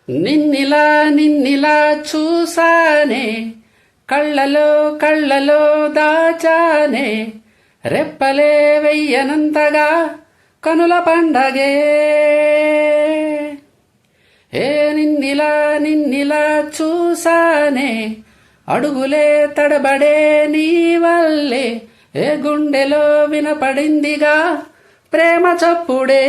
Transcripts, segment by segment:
నిన్నిలా నిన్నిలా చూసానే, కళ్ళలో దాచానే, రెప్పలే వెయ్యనంతగా కనుల పండగే. ఏ నిన్నిలా చూసానే, అడుగులే తడబడే నీ వల్లే, ఏ గుండెలో వినపడిందిగా ప్రేమ చప్పుడే.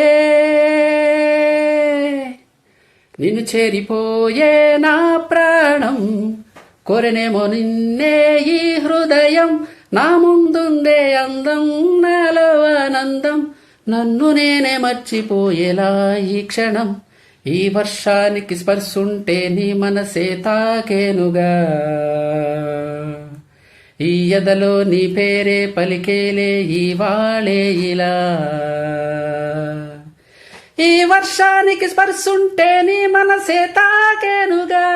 నిన్ను చేరిపోయే నా ప్రాణం, కోరెనేమో నిన్నే ఈ హృదయం. నా ముందుందే అందం, నాలో ఆనందం, నన్ను నేనే మర్చిపోయేలా ఈ క్షణం. ఈ వర్షానికి స్పర్శుంటే నీ మనసే తాకేనుగా, ఈ ఎదలో నీ పేరే పలికేలే ఇవాళే ఇలా. ఈ వర్షానికి స్పర్శుంటే నీ మనసే తాకేనుగా,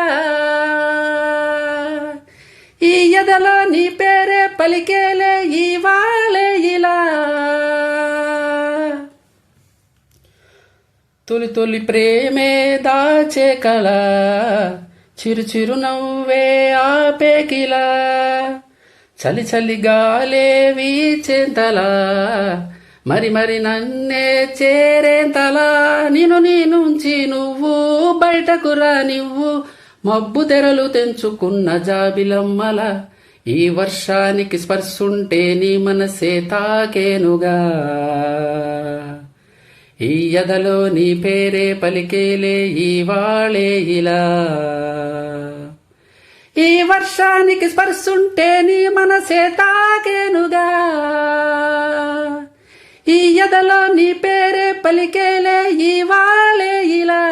ఈ ఎదలో నీ పేరే పలికేలే ఇవాళే ఇలా. తొలి తొలి ప్రేమే దాచే కళ, చిరు చిరు నవ్వే ఆపే కిలా, చలి చలి గాలే వీచేంతలా, మరి మరి నన్నే చేరేంతలా. నేను నీ నుంచి నువ్వు బయటకు రా నువ్వు, మబ్బు తెరలు తెంచుకున్న జాబిలమ్మల. ఈ వర్షానికి స్పర్శుంటే నీ మనసే తాకేనుగా, ఈ ఎదలో నీ పేరే పలికేలే ఇవాళే ఇలా. ఈ వర్షానికి స్పర్శుంటే నీ మనసే తాకేనుగా, ఈ ఎదలో నీ పేరే పలికేలే ఇవాళే ఇలా.